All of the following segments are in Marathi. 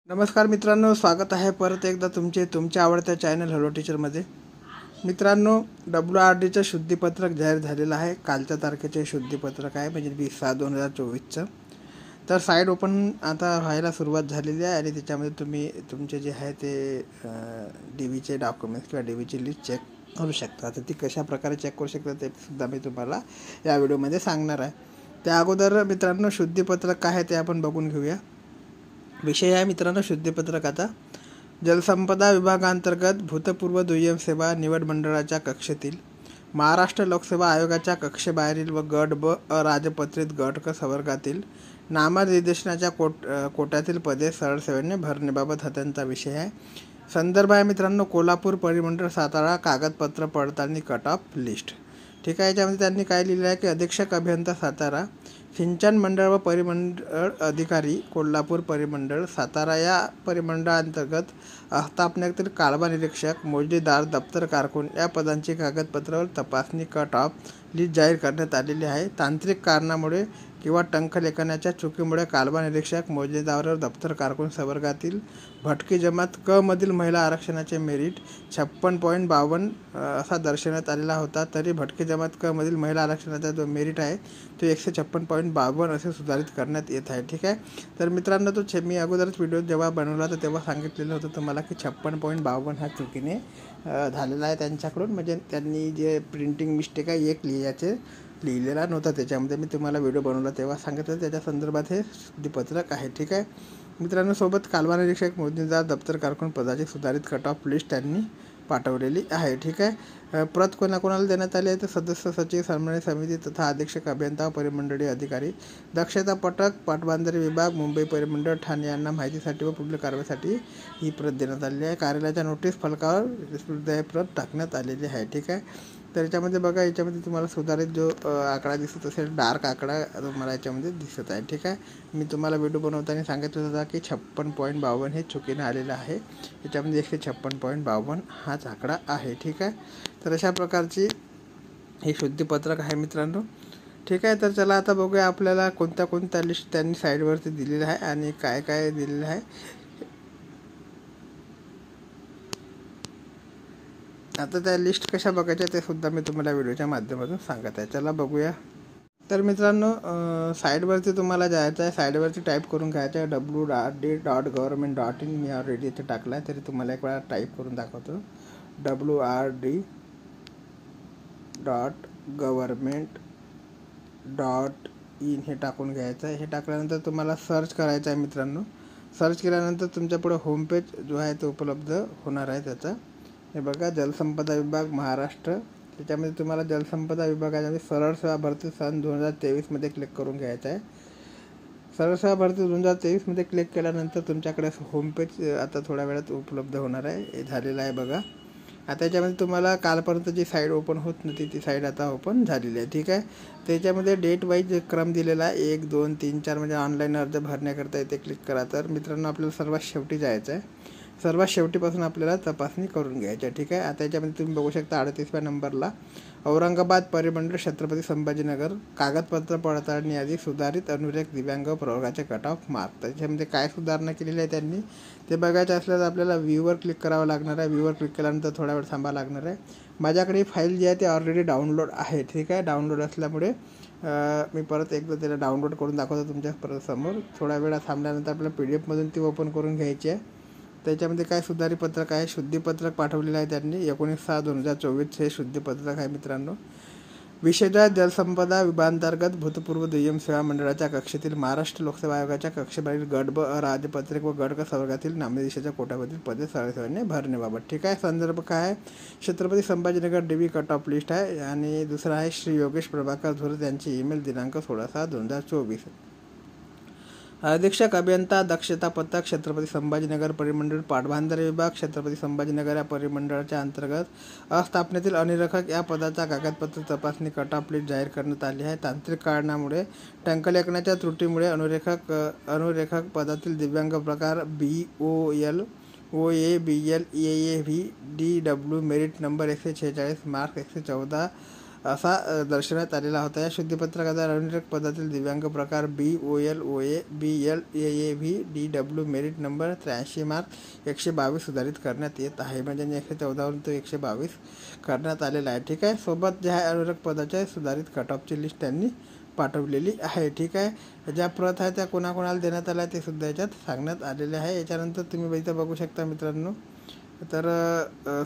नमस्कार मित्रांनो, स्वागत आहे परत एकदा तुमच्या आवडत्या चॅनल हॅलो टीचरमध्ये. मित्रांनो, WRDचं शुद्धीपत्रक जाहीर झालेलं आहे. कालच्या तारखेचे शुद्धीपत्रक आहे, म्हणजे 20/6/2024चं. तर साईट ओपन आता व्हायला सुरुवात झालेली आहे आणि त्याच्यामध्ये तुम्ही तुमचे जे आहे ते DVचे डॉक्युमेंट्स किंवा DVची लिस्ट चेक करू शकता. तर ती कशा प्रकारे चेक करू शकता ते सुद्धा मी तुम्हाला या व्हिडिओमध्ये सांगणार आहे. त्या अगोदर मित्रांनो, शुद्धीपत्रक काय आहे ते आपण बघून घेऊया. विषय आहे मित्रांनो शुद्धीपत्रक. जलसंपदा विभागांतर्गत भूतपूर्व दुय्यम सेवा निवड मंडळाच्या कक्षेतील महाराष्ट्र लोकसेवा आयोगाच्या कक्षेबाहेरील व गट ब अराजपत्रित गट क संवर्गातील नामनिर्देशनाच्या कोट्यातील पदे सरळ सेवेने भरण्याबाबत हा त्यांचा विषय आहे. संदर्भ आहे मित्रांनो कोल्हापूर परिमंडळ सातारा कागदपत्र पडताळणी कट ऑफ लिस्ट. ठीक आहे. याच्यामध्ये त्यांनी काय लिहिलं आहे की अधीक्षक अभियंता सातारा, सिंचन मंडळ व परिमंडळ अधिकारी कोल्हापूर परिमंडळ सातारा या परिमंडळांतर्गत आस्थापनेतील कालवा निरीक्षक, मोजणीदार, दप्तर कारकून या पदांची कागदपत्रावर तपासणी कट ऑफ लिस्ट जाहीर करण्यात आलेली आहे. तांत्रिक कारणामुळे किंवा टंकलेखनाच्या चुकीमुळे कालवा निरीक्षक, मोजणीदार, दप्तर कारकून संवर्गातील भटकी जमात क मधील महिला आरक्षणाचे मेरिट 56.52 असा दर्शवण्यात आलेला होता. तरी भटकी जमात क मधील महिला आरक्षणाचा जो मेरिट आहे तो 156.52 असे सुधारित करण्यात येत आहे. ठीक आहे. तर मित्रांनो, तो मी अगोदरच व्हिडिओ जेव्हा बनवला तर तेव्हा सांगितलेलं होतं तुम्हाला की 56.52 हा चुकीने झालेला आहे त्यांच्याकडून. म्हणजे त्यांनी जे प्रिंटिंग मिस्टेक आहे एक लिहिलेला नव्हता त्याच्यामध्ये. मी तुम्हाला व्हिडिओ बनवला तेव्हा सांगितलं, त्याच्या संदर्भात हे शुद्धीपत्रक आहे. ठीक आहे मित्रांनो. सोबत कालवा निरीक्षक, मोजणीदार, दप्तर कारकून पदाची सुधारित कट ऑफ लिस्ट त्यांनी पाठवलेली आहे. ठीक आहे. प्रत कोणाकोणाला देण्यात आली आहे तर सदस्य, सचिव, सन्मानित समिती तथा अधीक्षक अभियंता, परिमंडळीय अधिकारी, दक्षता पथक, पाटबंधारे विभाग, मुंबई परिमंडळ, ठाणे यांना माहितीसाठी व पुढील कारवाईसाठी ही प्रत देण्यात आलेली आहे. कार्यालयाच्या नोटीस फलकावर प्रत टाकण्यात आलेली आहे. ठीक आहे. तर याच्यामध्ये बघा, याच्यामध्ये तुम्हाला सुधारित जो आकडा दिसत असेल, डार्क आकडा तुम्हाला याच्यामध्ये दिसत आहे. ठीक आहे. मी तुम्हाला व्हिडिओ बनवताना सांगितलं होता की 56.52 हे चुकीने आलेलं आहे. याच्यामध्ये 156.52 हाच आकडा आहे. ठीक आहे. तर अशा प्रकारची हे शुद्धीपत्रक आहे मित्रांनो. ठीक आहे. तर चला आता बघूया आपल्याला कोणत्या लिस्ट त्यांनी साईडवरती दिलेल्या आहे आणि काय काय दिलेलं आहे. आता त्या लिस्ट कशा बघायच्या ते सुद्धा मी तुम्हाला व्हिडिओच्या माध्यमातून सांगत आहे. चला बघूया. तर मित्रांनो, साईडवरती तुम्हाला जायचं आहे. साईडवरती टाईप करून घ्यायचं आहे wrd.government.in. मी ऑलरेडी इथे टाकला आहे, तरी तुम्हाला एक वेळा टाईप करून दाखवतो. wrd.government.in हे टाकून घ्यायचं आहे. हे टाकल्यानंतर तुम्हाला सर्च करायचं आहे मित्रांनो. सर्च केल्यानंतर तुमच्यापुढे होमपेज जो आहे तो उपलब्ध होणार आहे त्याचा. हे बघा, जलसंपदा विभाग महाराष्ट्र. त्याच्यामध्ये तुम्हाला जलसंपदा विभागामध्ये सरळ सेवा भरती सन 2023 क्लिक करून घ्यायचं आहे. सरळ सेवा भरती 2023 क्लिक केल्यानंतर तुमच्याकडे होमपेज आता थोड्या वेळात उपलब्ध होणार आहे. हे झालेलं आहे बघा. आता याच्यामध्ये तुम्हाला कालपर्यंत जी साईड ओपन होत नव्हती ती साईड आता ओपन झालेली आहे. ठीक आहे. त्याच्यामध्ये डेट वाईज क्रम दिलेला आहे 1, 2, 3, 4 म्हणजे ऑनलाईन अर्ज भरण्याकरता इथे क्लिक करा. तर मित्रांनो, आपल्याला सर्वात शेवटी जायचं आहे. सर्वात शेवटीपासून आपल्याला तपासणी करून घ्यायची आहे. ठीक आहे. आता याच्यामध्ये तुम्ही बघू शकता 38व्या नंबरला औरंगाबाद परिमंडळ छत्रपती संभाजीनगर कागदपत्र पडताळणी यादी सुधारित अनुरेख दिव्यांग प्रवर्गाचे कट ऑफ मार्क. त्याच्यामध्ये काय सुधारणा केलेली आहे त्यांनी ते बघायचं असल्यास आपल्याला व्ह्यूवर क्लिक करावं लागणार आहे. व्ह्यूवर क्लिक केल्यानंतर थोडा वेळ थांबावं लागणार आहे. माझ्याकडे फाईल जी आहे ती ऑलरेडी डाउनलोड आहे. ठीक आहे. डाउनलोड असल्यामुळे मी परत एकदा त्याला डाउनलोड करून दाखवतो तुमच्या परत समोर. थोड्या वेळा थांबल्यानंतर आपल्याला PDF ती ओपन करून घ्यायची आहे. त्याच्यामध्ये काय सुधारित पत्रक आहे, शुद्धीपत्रक पाठवलेलं आहे त्यांनी 19/6/2024 हे शुद्धीपत्रक आहे मित्रांनो. विषयः जलसंपदा विभागांतर्गत भूतपूर्व दुय्यम सेवा मंडळाच्या कक्षेतील महाराष्ट्र लोकसेवा आयोगाच्या कक्षेबाहेरील गट ब अराजपत्रित व गट क संवर्गातील नामनिर्देशाच्या कोट्यावरील पदे सरळ सेवेने भरण्याबाबत. ठीक आहे. संदर्भ काय आहे, Chhatrapati Sambhajinagar DV cut off list आहे. आणि दुसरा आहे श्री योगेश प्रभाकर धुरत यांची ईमेल दिनांक 16/6/2024. अधीक्षक अभियंता दक्षता पथक छत्रपती संभाजीनगर परिमंडळ पाटबंधारे विभाग छत्रपती संभाजीनगर या परिमंडळाच्या अंतर्गत अस्थापनेतील अनिरीक्षक या पदाचा कागदपत्र तपासणी कट ऑफ लिस्ट जाहीर करण्यात आली आहे. तांत्रिक कारणामुळे टंकलेखनाच्या त्रुटीमुळे अनुरेखक पदातील दिव्यांग प्रकार BOL, OA, BL, AAV, DW merit number 146, mark 114 असा दर्शवण्यात आलेला होता. या शुद्धीपत्रकाचा अनिर्णय पदातील दिव्यांग प्रकार BOL OA BL AAV DW merit number 83 mark 122 सुधारित करण्यात येत आहे. म्हणजे 114 वरून तो 122 करण्यात आलेला आहे. ठीक आहे. सोबत जे आहे अनिर्णय पदाच्या सुधारित कट ऑफची लिस्ट त्यांनी पाठवलेली आहे. ठीक आहे. ज्या प्रत आहे त्या कोणाकोणाला देण्यात आल्या ते सुद्धा याच्यात सांगण्यात आलेले आहे. याच्यानंतर तुम्ही इथं बघू शकता मित्रांनो, तर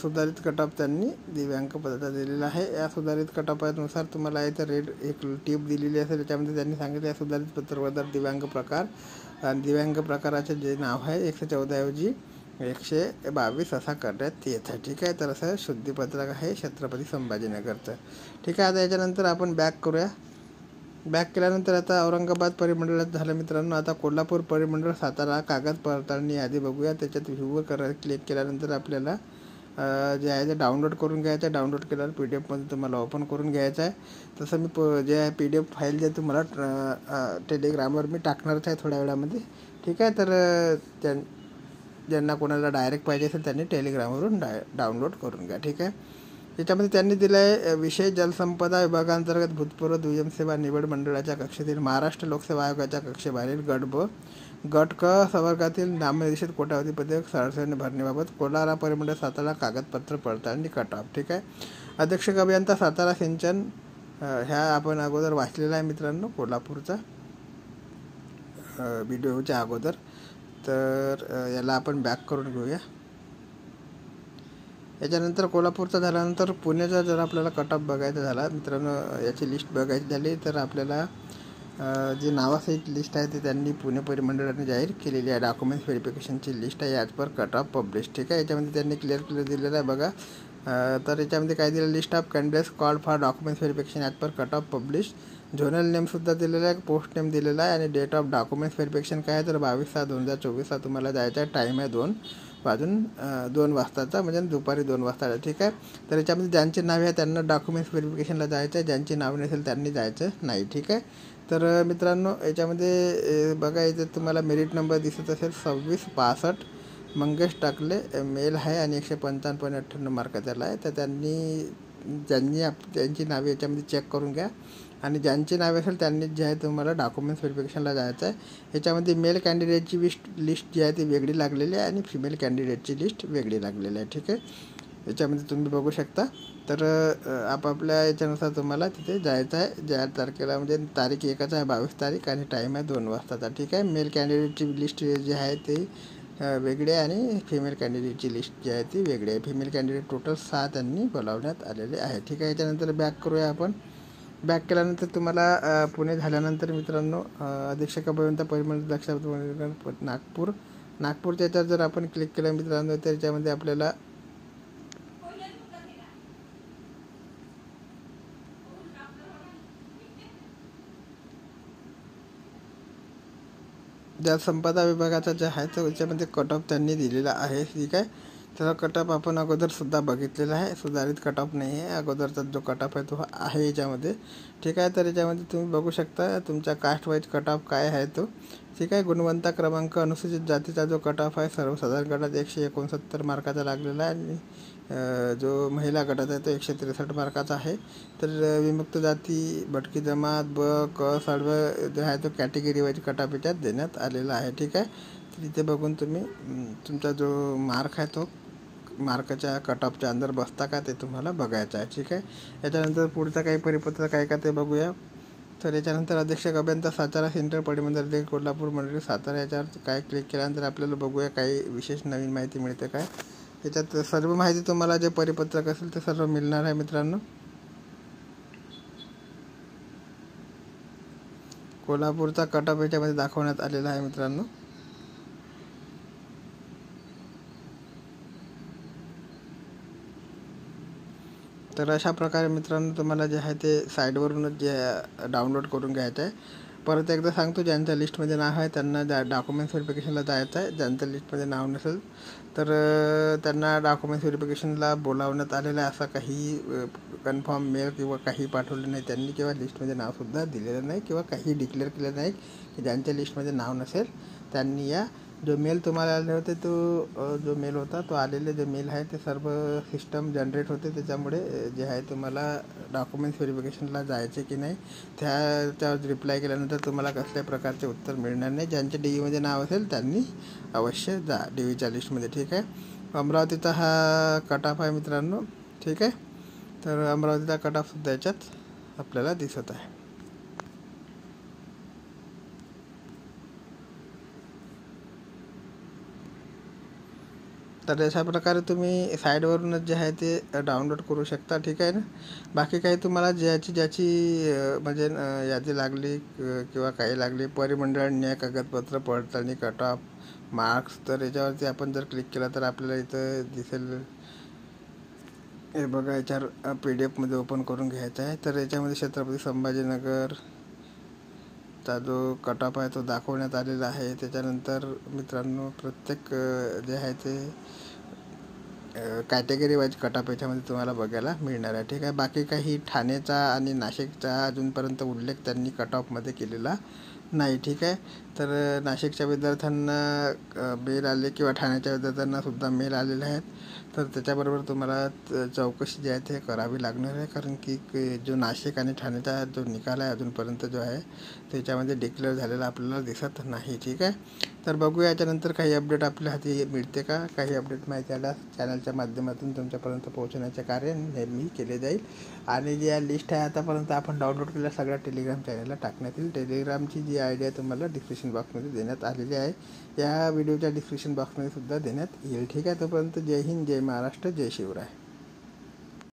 सुधारित कट ऑफ त्यांनी दिव्यांग पदाचा दिलेला आहे. या सुधारित कट ऑफनुसार तुम्हाला इथं रेड एक टीप दिलेली असेल. त्याच्यामध्ये त्यांनी सांगितलं या सुधारित पत्रबद्दल दिव्यांग प्रकार आणि दिव्यांग प्रकाराचे जे नाव आहे 114 ऐवजी 122 असा करण्यात येत आहे. ठीक आहे. तर असं शुद्धीपत्रक आहे छत्रपती संभाजीनगरचं. ठीक आहे. आता याच्यानंतर आपण बॅक करूया. बॅक केल्यानंतर आता औरंगाबाद परिमंडळात झालं मित्रांनो. आता कोल्हापूर परिमंडळ सातारा कागद पडताळणी यादी बघूया. त्याच्यात व्ह्यूवर क्लिक केल्यानंतर आपल्याला जे आहे ते डाउनलोड करून घ्यायचं आहे. डाउनलोड केल्यावर PDF तुम्हाला ओपन करून घ्यायचं आहे. तसं मी जे आहे PDF फाईल जे तुम्हाला टेलिग्रामवर मी टाकणारच आहे थोड्या वेळामध्ये. ठीक आहे. तर ज्यांना कोणाला डायरेक्ट पाहिजे असेल त्यांनी टेलिग्रामवरून डाउनलोड करून घ्या. ठीक आहे. याच्यामध्ये त्यांनी दिलं आहे विषय जलसंपदा विभागांतर्गत भूतपूर्व दुय्यम सेवा निवड मंडळाच्या कक्षेतील महाराष्ट्र लोकसेवा आयोगाच्या कक्षेबाहेरील गट ब गट क संवर्गातील नामनिर्देशित कोट्यावधी पदे सरसरीने भरण्याबाबत कोलारा परिमंडळ सातारा कागदपत्र पडताळणी कट ऑफ. ठीक आहे. अधीक्षक अभियंता सातारा सिंचन ह्या आपण अगोदर वाचलेला आहे मित्रांनो कोल्हापूरचा व्हिडिओच्या अगोदर. तर याला आपण बॅक करून घेऊया. याच्यानंतर कोल्हापूरचा झाल्यानंतर पुण्याचा जर आपल्याला कट ऑफ बघायचा झाला मित्रांनो, याची लिस्ट बघायची झाली तर आपल्याला जे नावासहित लिस्ट आहे ते त्यांनी पुणे परिमंडळाने जाहीर केलेली आहे. डॉक्युमेंट्स व्हेरिफिकेशनची लिस्ट आहे as per cut off publish. ठीक आहे. याच्यामध्ये त्यांनी क्लिअर दिलेलं आहे बघा. तर याच्यामध्ये काय दिलं, list of candidates called for documents verification as per cut off publish. Zonal नेमसुद्धा दिलेला आहे, पोस्ट नेम दिलेला आहे आणि डेट ऑफ डॉक्युमेंट्स व्हेरिफिकेशन काय आहे तर 22/6/2024 तुम्हाला जायचं आहे. टाईम आहे 2 वाजताचा म्हणजे दुपारी 2 वाजता. ठीक आहे. तर याच्यामध्ये ज्यांची नावे आहे त्यांना डॉक्युमेंट्स व्हेरिफिकेशनला जायचं आहे, ज्यांची नावे नसेल त्यांनी जायचं नाही. ठीक आहे. तर मित्रांनो याच्यामध्ये बघा इथे तुम्हाला मेरिट नंबर दिसत असेल 2665 मंगेश टाकले मेल आहे आणि 155.98 मार्क त्याला आहे. तर त्यांची नावे याच्यामध्ये चेक करून घ्या आणि ज्यांची नावे असेल त्यांनी जे आहे तुम्हाला डॉक्युमेंट्स व्हेरिफिकेशनला जायचं आहे. याच्यामध्ये मेल कॅन्डिडेटची लिस्ट जी आहे ती वेगळी लागलेली आहे आणि फिमेल कॅन्डिडेटची लिस्ट वेगळी लागलेली आहे. ठीक आहे. याच्यामध्ये तुम्ही बघू शकता. तर आपापल्या याच्यानुसार तुम्हाला तिथे जायचं आहे. ज्या तारखेला म्हणजे तारीख एकच आहे 22 तारीख आणि टाईम आहे 2 वाजताचा. ठीक आहे. मेल कॅन्डिडेटची लिस्ट जी आहे ती वेगळी आहे आणि फिमेल कॅन्डिडेटची लिस्ट जी आहे ती वेगळी आहे. फिमेल कॅन्डिडेट टोटल 6 त्यांनी बोलावण्यात आलेले आहे. ठीक आहे. याच्यानंतर बॅक करूया आपण. बॅक केल्यानंतर तुम्हाला पुणे झाल्यानंतर मित्रांनो अधीक्षक अभियंता परिमंडळ लक्षात नागपूरच्या याच्यावर जर आपण क्लिक केलं मित्रांनो तर याच्यामध्ये आपल्याला जलसंपदा विभागाचा जे आहे तो याच्यामध्ये कट ऑफ त्यांनी दिलेला आहे. ठीक आहे. त्याचा कट ऑफ आपण अगोदरसुद्धा बघितलेला आहे. सुधारित कट ऑफ नाही आहे, अगोदरचा जो कट ऑफ आहे तो आहे याच्यामध्ये. ठीक आहे. तर याच्यामध्ये तुम्ही बघू शकता तुमच्या कास्ट वाईज कट ऑफ काय आहे तो. ठीक आहे. गुणवंता क्रमांक अनुसूचित जातीचा जो कट ऑफ आहे सर्वसाधारण गटात 169 मार्काचा लागलेला आहे आणि जो महिला गटात आहे तो 163 मार्काचा आहे. तर विमुक्त जाती भटकी जमात ब क सर्व जो आहे तो कॅटेगरी वाईज कट ऑफ याच्यात देण्यात आलेला आहे. ठीक आहे. तर इथे बघून तुम्ही तुमचा जो मार्क आहे तो मार्काच्या कट ऑफच्या अंदर बसता का ते तुम्हाला बघायचं आहे. ठीक आहे. याच्यानंतर पुढचं काही परिपत्रक आहे का ते बघूया. तर याच्यानंतर अधीक्षक अभियंता सातारा सेंट्रल परिमंडळ कोल्हापूर मंडळ सातारा याच्यावर काय क्लिक केल्यानंतर आपल्याला बघूया काही विशेष नवीन माहिती मिळते काय. याच्यात सर्व माहिती तुम्हाला जे परिपत्रक असेल ते सर्व मिळणार आहे मित्रांनो. कोल्हापूरचा कट ऑफ याच्यामध्ये दाखवण्यात आलेला आहे मित्रांनो. तर अशा प्रकारे मित्रांनो तुम्हाला जे आहे ते साईडवरूनच जे डाउनलोड करून घ्यायचं आहे. परत एकदा सांगतो, ज्यांच्या लिस्टमध्ये नाव आहे त्यांना डॉक्युमेंट्स व्हेरिफिकेशनला जायचं आहे. ज्यांच्या लिस्टमध्ये नाव नसेल तर त्यांना डॉक्युमेंट्स व्हेरिफिकेशनला बोलावण्यात आलेलं आहे. असा काही कन्फर्म मेल किंवा काही पाठवलं नाही त्यांनी किंवा लिस्टमध्ये नावसुद्धा दिलेलं नाही किंवा काही डिक्लेअर केलं नाही की ज्यांच्या लिस्टमध्ये नाव नसेल त्यांनी या जो मेल तुम्हाला आले होते तो जो मेल होता तो आलेले जे मेल आहे ते सर्व सिस्टम जनरेट होते. त्याच्यामुळे जे आहे तुम्हाला डॉक्युमेंट्स व्हेरिफिकेशनला जायचे की नाही त्यावर रिप्लाय केल्यानंतर तुम्हाला कसल्या प्रकारचे उत्तर मिळणार नाही. ज्यांचे डी ईमध्ये नाव असेल त्यांनी अवश्य जा डी ईच्या लिस्टमध्ये. ठीक आहे. अमरावतीचा हा कट ऑफ आहे मित्रांनो. ठीक आहे. तर अमरावतीचा कट ऑफसुद्धा याच्यात आपल्याला दिसत आहे. तर अशा प्रकारे तुम्ही साईडवरूनच जे आहे ते डाउनलोड करू शकता. ठीक आहे ना. बाकी काही तुम्हाला ज्याची म्हणजे यादी लागली किंवा काही लागली परिमंडळ न्याय कागदपत्र पडताळणी कट ऑफ मार्क्स, तर याच्यावरती आपण जर क्लिक केला तर आपल्याला इथं दिसेल. हे बघा, याच्यावर PDF मध्ये ओपन करून घ्यायचं आहे. तर याच्यामध्ये छत्रपती संभाजीनगर चा जो कट ऑफ आहे तो दाखवण्यात आलेला आहे. त्याच्यानंतर मित्रांनो प्रत्येक जे आहे ते कॅटेगरी वाईज कट ऑफ याच्यामध्ये तुम्हाला बघायला मिळणार आहे. ठीक आहे. बाकी काही ठाणेचा आणि नाशिकचा अजूनपर्यंत उल्लेख त्यांनी कट ऑफमध्ये केलेला नाही. ठीक आहे. तर नाशिकच्या विद्यार्थ्यांना मेल आले किंवा ठाण्याच्या विद्यार्थ्यांना सुद्धा मेल आलेले आहेत. तर त्याच्याबरोबर तुम्हाला चौकशी जी आहे ते करावी लागणार आहे. कारण की जो नाशिक आणि ठाण्याचा जो निकाल आहे अजूनपर्यंत जो आहे त्याच्यामध्ये डिक्लेअर झालेला आपल्याला दिसत नाही. ठीक आहे. तर बघूया याच्यानंतर काही अपडेट आपल्या हाती मिळते का. काही अपडेट माहिती आल्या चॅनलच्या माध्यमातून तुमच्यापर्यंत पोहोचवण्याचे कार्य नेहमी केले जाईल. आणि जी या लिस्ट आहे आतापर्यंत आपण डाउनलोड केलेल्या सगळ्या टेलिग्राम चॅनलला टाकण्यात येईल. टेलिग्रामची जी आय डी आहे तुम्हाला डिस्क्रिप्शन बॉक्समध्ये देण्यात आलेली आहे. या व्हिडिओच्या डिस्क्रिप्शन बॉक्समध्ये सुद्धा देण्यात येईल. ठीक आहे. तोपर्यंत जय हिंद, जय महाराष्ट्र, जय शिवराय.